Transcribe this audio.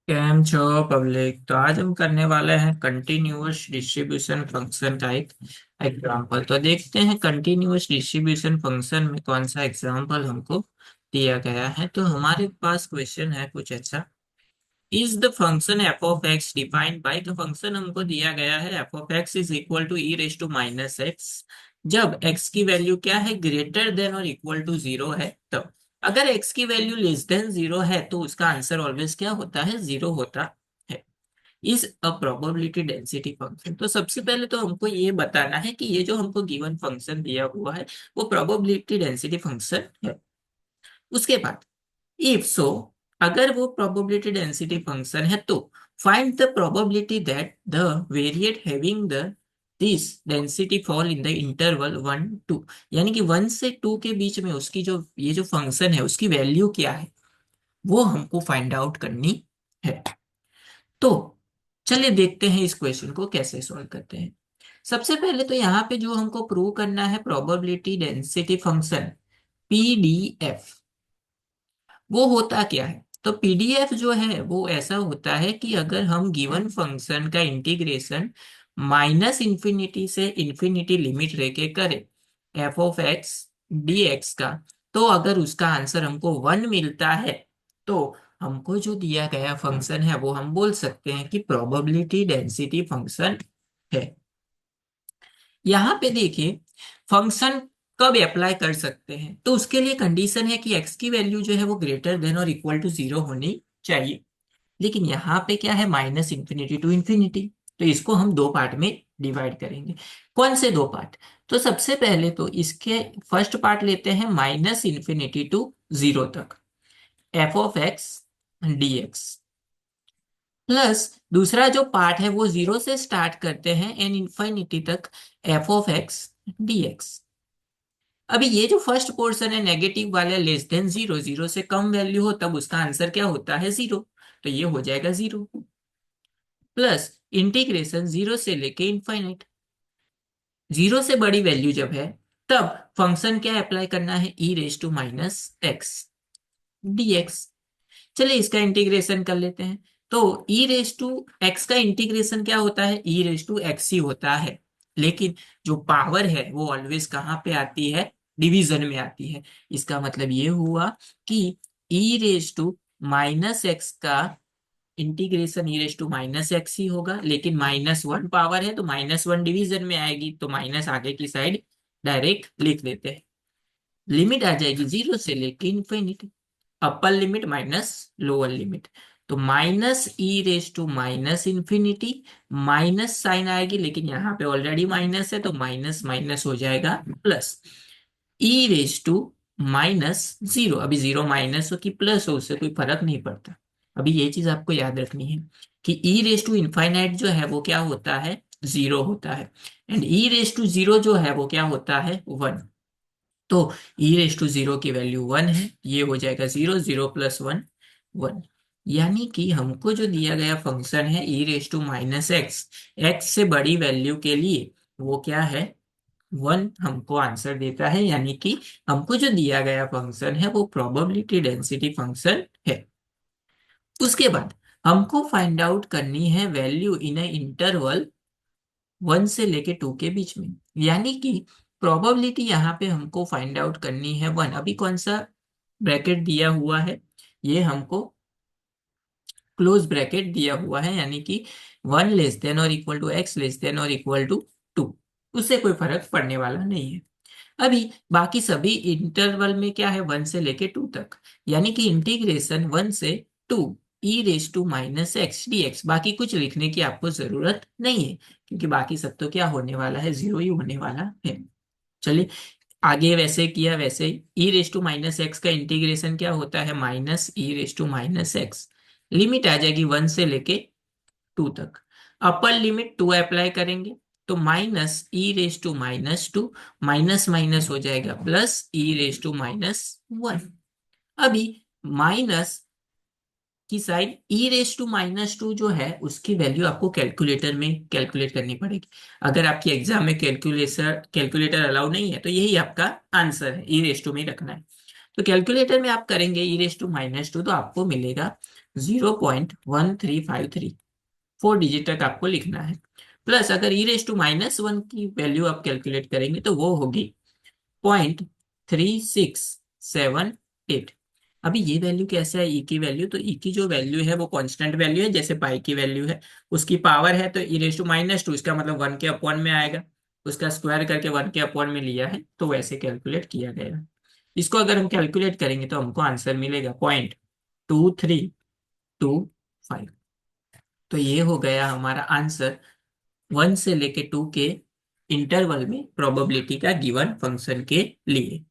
Cam छो public. तो आज हम करने वाले हैं कंटिन्यूअस डिस्ट्रीब्यूशन फंक्शन का एक एग्जाम्पल। तो देखते हैं कंटिन्यूअस डिस्ट्रीब्यूशन फंक्शन में कौन सा एग्जाम्पल हमको दिया गया है। तो हमारे पास क्वेश्चन है कुछ अच्छा। Is the function f of x defined by. तो फंक्शन हमको दिया गया है f of x is equal to e raise to minus x जब एक्स की वैल्यू क्या है, ग्रेटर देन और इक्वल टू जीरो है। तब अगर एक्स की वैल्यू लेस देन जीरो है तो उसका आंसर ऑलवेज क्या होता है, जीरो होता है। Is a probability density function. तो सबसे पहले तो हमको ये बताना है कि ये जो हमको गिवन फंक्शन दिया हुआ है वो प्रोबेबिलिटी डेंसिटी फंक्शन है। उसके बाद इफ सो, अगर वो प्रोबेबिलिटी डेंसिटी फंक्शन है तो find the probability that the variate having the this density fall in the interval 1 2। यानी कि 1 से 2 के बीच में उसकी जो ये जो फंक्शन है उसकी वैल्यू क्या है वो हमको फाइंड आउट करनी है। तो चलिए देखते हैं इस क्वेश्चन को कैसे सॉल्व करते हैं। सबसे पहले तो यहाँ पे जो हमको प्रूव करना है प्रोबेबिलिटी डेंसिटी फंक्शन पीडीएफ, वो होता क्या है। तो पीडीएफ जो है वो ऐसा होता है कि अगर हम गिवन फंक्शन का इंटीग्रेशन माइनस इंफिनिटी से इंफिनिटी लिमिट लेके करें एफ ऑफ एक्स डीएक्स का, तो अगर उसका आंसर हमको 1 मिलता है तो हमको जो दिया गया फंक्शन है वो हम बोल सकते हैं कि प्रोबेबिलिटी डेंसिटी फंक्शन है। यहाँ पे देखिए फंक्शन कब अप्लाई कर सकते हैं, तो उसके लिए कंडीशन है कि एक्स की वैल्यू जो है वो ग्रेटर देन और इक्वल टू जीरो होनी चाहिए। लेकिन यहाँ पे क्या है, माइनस इंफिनिटी टू इंफिनिटी। तो इसको हम दो पार्ट में डिवाइड करेंगे। कौन से दो पार्ट? तो सबसे पहले तो इसके फर्स्ट पार्ट लेते हैं माइनस इंफिनिटी टू जीरो तक f of x dx, plus दूसरा जो पार्ट है वो जीरो से स्टार्ट करते हैं एन इंफिनिटी तक एफ ऑफ एक्स डीएक्स। अभी ये जो फर्स्ट पोर्शन है नेगेटिव वाला, लेस देन जीरो, जीरो से कम वैल्यू हो तब उसका आंसर क्या होता है, जीरो। तो ये हो जाएगा जीरो, प्लस इंटीग्रेशन जीरो से लेके इनफाइनाइट। जीरो से बड़ी वैल्यू जब है तब फंक्शन क्या अप्लाई करना है, e raise to minus x d x. चलिए इसका इंटीग्रेशन कर लेते हैं। तो ई रेज टू एक्स का इंटीग्रेशन क्या होता है, ई रेज टू एक्स ही होता है। लेकिन जो पावर है वो ऑलवेज कहाँ पे आती है, डिवीजन में आती है। इसका मतलब ये हुआ कि e raise to minus x का integration e raise to minus x ही होगा। लेकिन -1 पावर है तो -1 डिवीजन में आएगी, तो माइनस आगे की साइड डायरेक्ट लिख देते हैं। लिमिट आ जाएगी जीरो से लेके infinity, upper limit minus lower limit. तो minus e raise to minus infinity, minus sign आएगी लेकिन यहाँ पे ऑलरेडी माइनस है तो माइनस माइनस हो जाएगा plus, e raise to minus zero. अभी जीरो माइनस हो कि प्लस हो उससे कोई फर्क नहीं पड़ता। अभी ये चीज आपको याद रखनी है कि ई रेज टू इनफाइनाइट जो है वो क्या होता है, जीरो होता है। And e raise to zero जो है वो क्या होता है, 1। तो ई रेज टू जीरो की वैल्यू 1 है, ये हो जाएगा जीरो, जीरो प्लस 1 1। यानी कि हमको जो दिया गया फंक्शन है e raise to minus x, x से बड़ी वैल्यू के लिए वो क्या है, 1 हमको आंसर देता है। यानी कि हमको जो दिया गया फंक्शन है वो प्रोबेबिलिटी डेंसिटी फंक्शन है। उसके बाद हमको फाइंड आउट करनी है वैल्यू इन अ इंटरवल 1 से लेके 2 के बीच में। यानी कि प्रोबेबिलिटी यहाँ पे हमको फाइंड आउट करनी है 1। अभी कौन सा ब्रैकेट दिया हुआ है, ये हमको क्लोज ब्रैकेट दिया हुआ है। यानी कि 1 लेस देन और equal to x less than और इक्वल टू 2, उससे कोई फर्क पड़ने वाला नहीं है। अभी बाकी सभी इंटरवल में क्या है, 1 से लेके 2 तक। यानी कि इंटीग्रेशन 1 से 2 e raise to minus x d x. बाकी कुछ लिखने की आपको जरूरत नहीं है क्योंकि बाकी सब तो क्या होने वाला है, जीरो ही होने वाला है। चलिए आगे वैसे किया वैसे e raise to minus x का इंटीग्रेशन क्या होता है, minus e raise to minus x. Limit आ जाएगी 1 से लेके 2 तक, अपर लिमिट 2 अप्लाई करेंगे तो minus e raise to minus 2, minus minus हो जाएगा प्लस ई रेज टू -1। अभी माइनस की साइड ई रेज टू -2 जो है उसकी वैल्यू आपको कैलकुलेटर में कैलकुलेट करनी पड़ेगी। अगर आपकी एग्जाम में कैलकुलेटर अलाउ नहीं है तो यही आपका आंसर है, ई रेज टू में ही रखना है। तो कैलकुलेटर में आप करेंगे e⁻², तो आपको मिलेगा 0.1353। 4 डिजिट तक आपको लिखना है। प्लस अगर e⁻1 की वैल्यू आप कैलकुलेट करेंगे तो वो होगी 0.3678। अभी ये वैल्यू कैसा है, ई की वैल्यू, तो ई की जो वैल्यू है वो कांस्टेंट वैल्यू है, जैसे पाई की वैल्यू है। उसकी पावर है तो e⁻², इसका मतलब 1 के अपॉन में आएगा। उसका स्क्वायर करके 1 के अपॉन में लिया है, तो वैसे कैलकुलेट किया गया है। इसको अगर हम कैलकुलेट करेंगे तो हमको आंसर मिलेगा 0.2325। तो ये हो गया हमारा आंसर 1 से लेके 2 के इंटरवल में प्रोबेबिलिटी का गिवन फंक्शन के लिए।